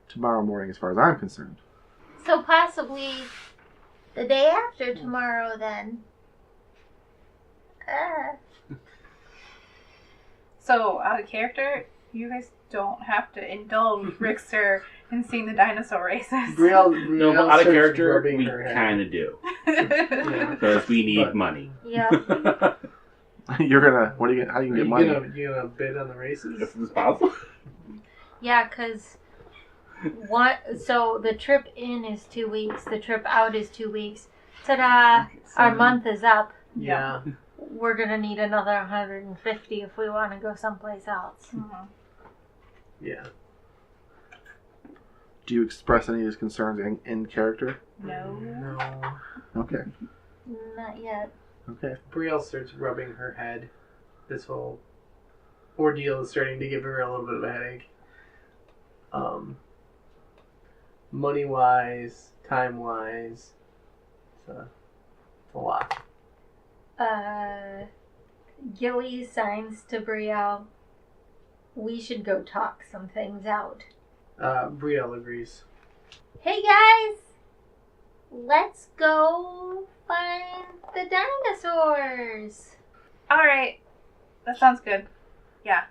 tomorrow morning as far as I'm concerned. So possibly the day after tomorrow then. So, out of character, you guys don't have to indulge Rixer in seeing the dinosaur races. Brielle No, but out of starts character, rubbing we her head. kind of do. Yeah. Because we need But- money. Yeah. You're gonna. What are you? How do you Are get you money? you gonna bid on the races? If it's possible. Yeah, because so the trip in is 2 weeks, the trip out is 2 weeks. Ta-da! Our month is up. Yeah. We're gonna need another 150 if we want to go someplace else. Mhm. Yeah. Do you express any of these concerns in character? No. No. Okay. Not yet. Okay. Brielle starts rubbing her head. This whole ordeal is starting to give her a little bit of a headache. Money wise, time wise, it's a lot. Gilly signs to Brielle. We should go talk some things out. Brielle agrees. Hey guys! Let's go find the dinosaurs! Alright. That sounds good. Yeah.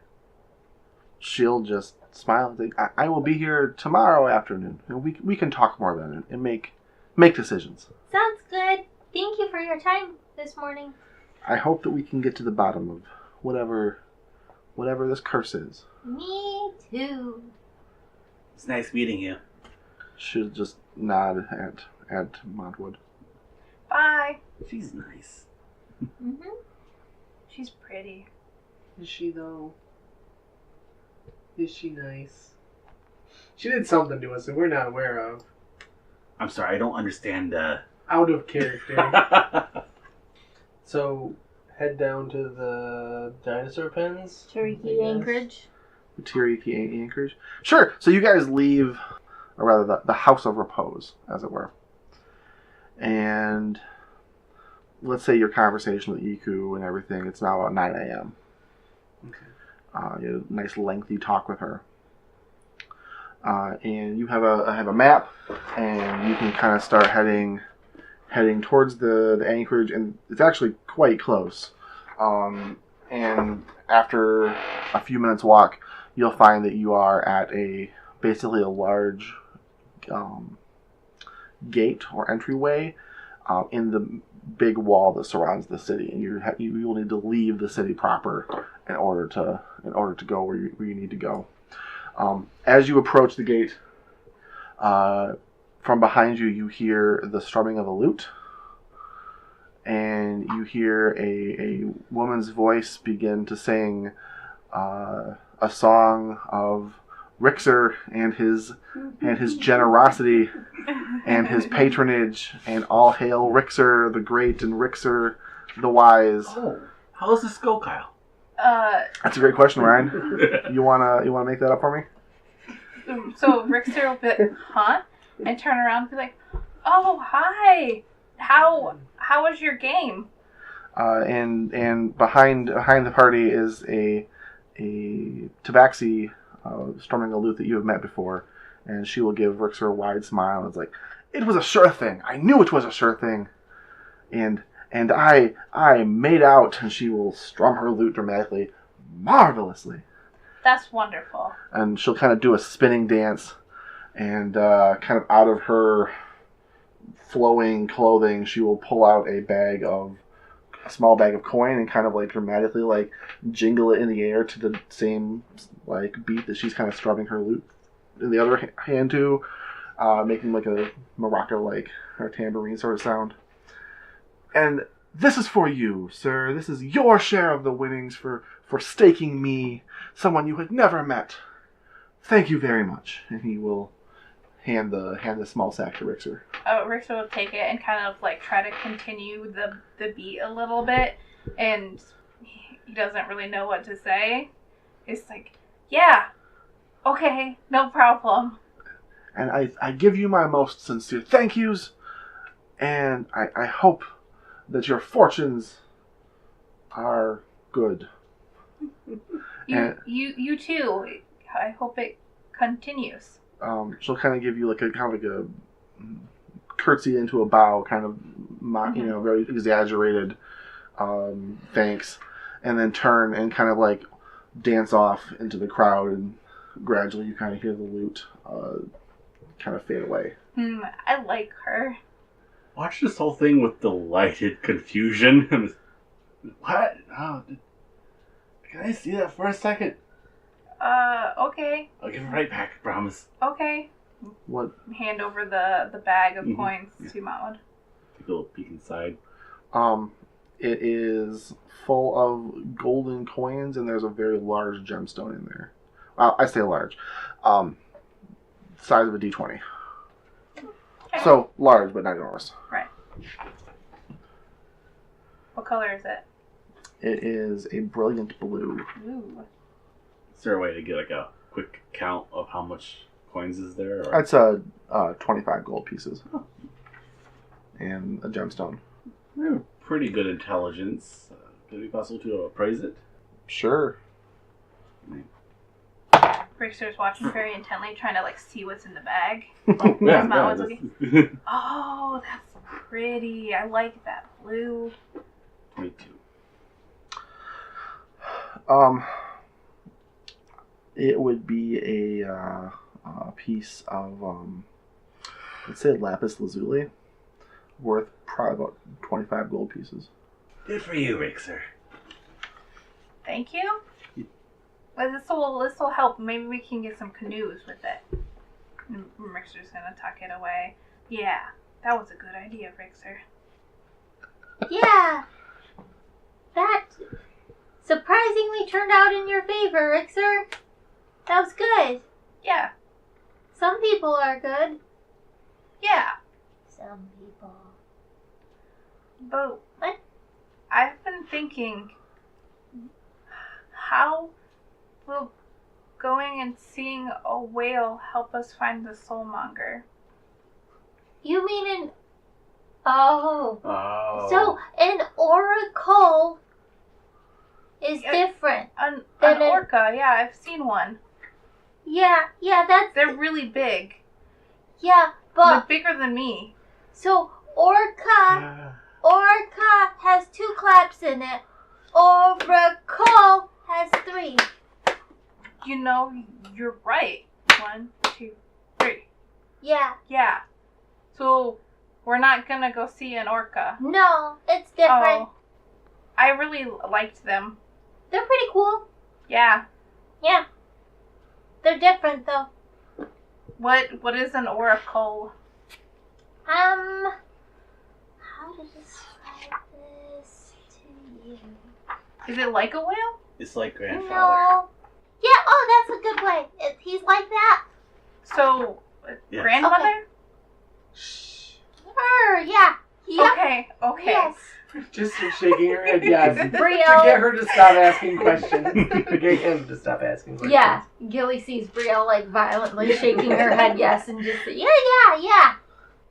She'll just smile and say, I will be here tomorrow afternoon. And we can talk more then and make decisions. Sounds good. Thank you for your time this morning. I hope that we can get to the bottom of whatever this curse is. Me too. It's nice meeting you. She'll just nod at Montwood. Bye. She's nice. Mm-hmm. She's pretty. Is she though? Is she nice? She did something to us that we're not aware of. I'm sorry, I don't understand. Out of character. So, head down to the dinosaur pens. Cherokee Yes. Anchorage. Cherokee Anchorage. Sure. So you guys leave, or rather, the House of Repose, as it were. And let's say your conversation with Iku and everything. It's now about 9 a.m. Okay. You have a nice lengthy talk with her. And you have a map, and you can kind of start heading towards the anchorage, and it's actually quite close. And after a few minutes walk, you'll find that you are at basically a large gate or entryway in the big wall that surrounds the city, and you will need to leave the city proper in order to go where you need to go. As you approach the gate, from behind you, you hear the strumming of a lute, and you hear a woman's voice begin to sing a song of Rixer and his generosity and his patronage, and all hail Rixer the Great and Rixer the Wise. Oh, how does this go, Kyle? That's a great question, Ryan. You wanna make that up for me? So Rixer will be like, huh? And turn around and be like, oh, hi. How was your game? And behind the party is a tabaxi strumming a lute that you have met before, and she will give Rixer a wide smile and it's like, it was a sure thing. I knew it was a sure thing. And I made out, and she will strum her lute dramatically, marvelously. That's wonderful. And she'll kind of do a spinning dance, and kind of out of her flowing clothing, she will pull out a small bag of coin and kind of like dramatically like jingle it in the air to the same like beat that she's kind of strumming her lute in the other hand to, making like a maraca like or tambourine sort of sound. And this is for you, sir. This is your share of the winnings for staking me, someone you had never met. Thank you very much. And he will hand the small sack to Rixer. Rixer will take it and kind of like try to continue the beat a little bit, and he doesn't really know what to say. is like, yeah, okay, no problem. And I give you my most sincere thank yous, and I hope that your fortunes are good. You too. I hope it continues. She'll kind of give you like a kind of like a curtsy into a bow, kind of very exaggerated thanks, and then turn and kind of like dance off into the crowd, and gradually you kind of hear the lute kind of fade away. I like her. Watch this whole thing with delighted confusion. What? Oh, can I see that for a second? Okay. I'll give it right back, I promise. Okay. What? Hand over the bag of coins to Maud. Take a little peek inside. It is full of golden coins, and there's a very large gemstone in there. Well, I say large. Size of a D20. Okay. So large, but not enormous. Right. What color is it? It is a brilliant blue. Ooh. Is there a way to get like a quick count of how much coins is there? Or? That's 25 gold pieces. And a gemstone. Pretty good intelligence. Could it be possible to appraise it? Sure. Rickster's watching very intently, trying to like see what's in the bag. Yeah, Maud was that's- Oh, that's pretty. I like that blue. 22. It would be a piece of let's say lapis lazuli, worth probably about 25 gold pieces. Good for you, Rixer. Thank you. Well, this will help. Maybe we can get some canoes with it. And Rickster's gonna tuck it away. Yeah, that was a good idea, Rixer. Yeah. That surprisingly turned out in your favor, Rixer. That was good. Yeah, Some people are good. yeah. Some people. But What? I've been thinking, how will going and seeing a whale help us find the soulmonger? You mean an... Oh. Oh. So, an oracle is Yeah. different. An Then it- orca, yeah, I've seen one. Yeah, that's... They're really big. Yeah, They're but... bigger than me. So, orca has 2 claps in it. Oracle has 3. You know, you're right. 1, 2, 3. Yeah. Yeah. So, we're not gonna go see an orca. No, it's different. Oh. I really liked them. They're pretty cool. Yeah. Yeah. They're different, though. What is an oracle? How to describe this to you? Is it like a whale? It's like grandfather. No. Yeah, oh, that's a good way. He's like that. So, Yes. grandmother? Yeah. Yep. Okay. Yes. Just shaking her head, yes. To Brielle. get her to stop asking questions. To get him to stop asking questions. Yeah, Gilly sees Brielle like violently shaking her head yes and just Yeah.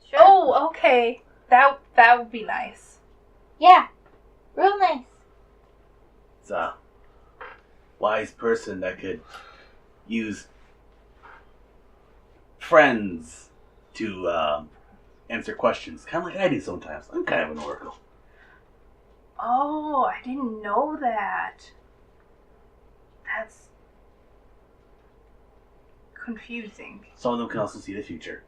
Sure. Oh, okay. That would be nice. Yeah. Real nice. It's a wise person that could use friends to answer questions. Kind of like I do sometimes. I'm kind of an oracle. Oh, I didn't know that. That's confusing. Some of them can also see the future.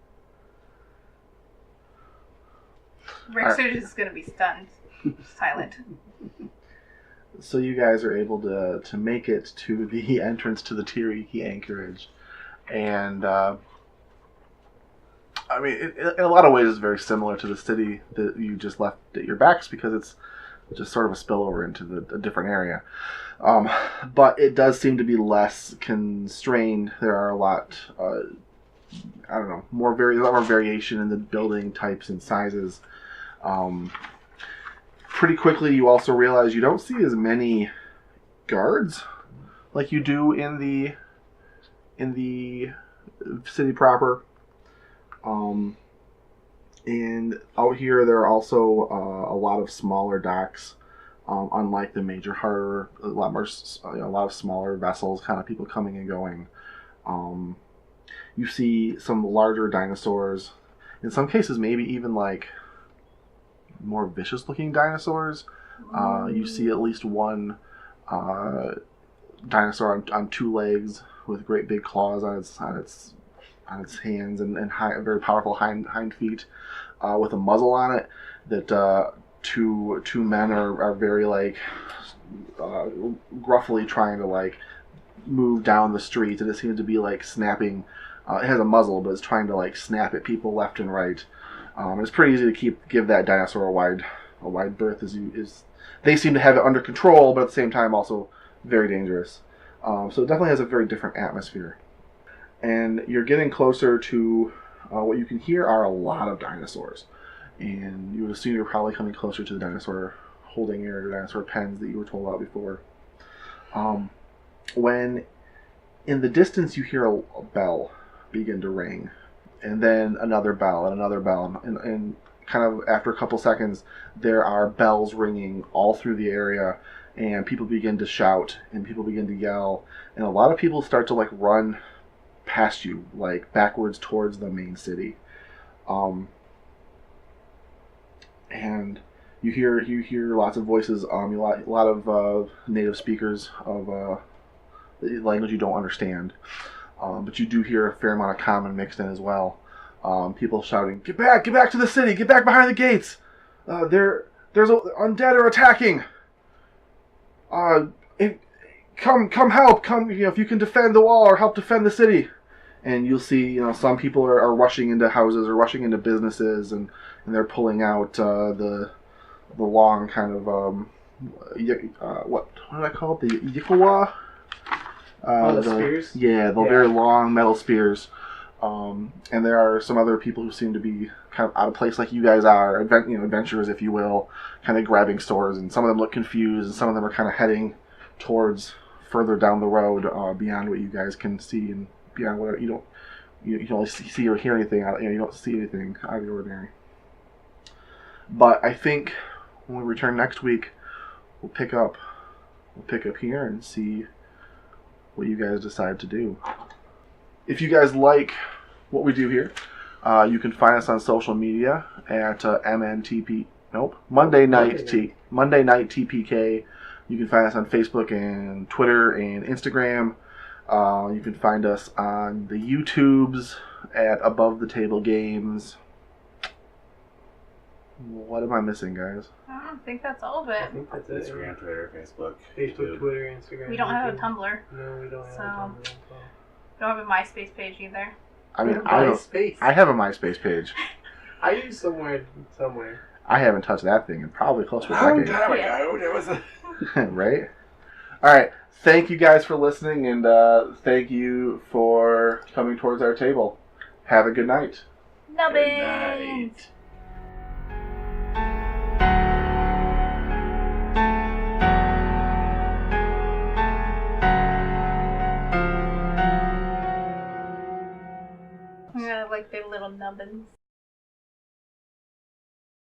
Rickster is gonna be stunned, silent. So you guys are able to make it to the entrance to the Tiriki anchorage, and I mean, in a lot of ways, it's very similar to the city that you just left at your backs because it's just sort of a spillover into a different area. But it does seem to be less constrained. There are a lot, more variation in the building types and sizes. Pretty quickly, you also realize you don't see as many guards. like you do in the city proper. And out here, there are also a lot of smaller docks. Unlike the major harbor, a lot of smaller vessels, kind of people coming and going. You see some larger dinosaurs. In some cases, maybe even like more vicious-looking dinosaurs. You see at least one dinosaur on two legs with great big claws on its hands and very powerful hind feet with a muzzle on it that two men are very like gruffly trying to like move down the street, and it seems to be like snapping. It has a muzzle, but it's trying to like snap at people left and right. It's pretty easy to give that dinosaur a wide berth as they seem to have it under control, but at the same time also very dangerous. So it definitely has a very different atmosphere. And you're getting closer to what you can hear are a lot of dinosaurs. And you would assume you're probably coming closer to the dinosaur holding area or dinosaur pens that you were told about before. When in the distance you hear a bell begin to ring, and then another bell and another bell, and kind of after a couple seconds there are bells ringing all through the area, and people begin to shout and people begin to yell, and a lot of people start to like run past you, like backwards towards the main city. And you hear lots of voices, a lot of native speakers of the language you don't understand, but you do hear a fair amount of common mixed in as well. People shouting, get back to the city, get back behind the gates. There's undead are attacking. Come help, come, if you can defend the wall or help defend the city. And you'll see, some people are rushing into houses or rushing into businesses, and they're pulling out the long kind of what do I call it? The yikawa? The spears? Yeah, the very long metal spears. And there are some other people who seem to be kind of out of place, like you guys are, adventurers, if you will, kind of grabbing swords. And some of them look confused, and some of them are kind of heading towards further down the road, beyond what you guys can see, and beyond what you can only see or hear anything. You don't see anything out of the ordinary. But I think when we return next week, we'll pick up here and see what you guys decide to do. If you guys like what we do here, you can find us on social media at Monday Night TPK. You can find us on Facebook and Twitter and Instagram. You can find us on the YouTubes at Above the Table Games. What am I missing, guys? I don't think that's all of I it. think that's it. Instagram, Twitter, Facebook, Twitter, Instagram. We don't have a YouTube. Tumblr. No, we don't have a Tumblr. We don't have a MySpace page either. I mean, MySpace. I have a MySpace page. I use somewhere. I haven't touched that thing in probably close to a decade. There was a... Right? Alright, thank you guys for listening, and thank you for coming towards our table. Have a good night. Nubbins! Yeah, like their little nubbins.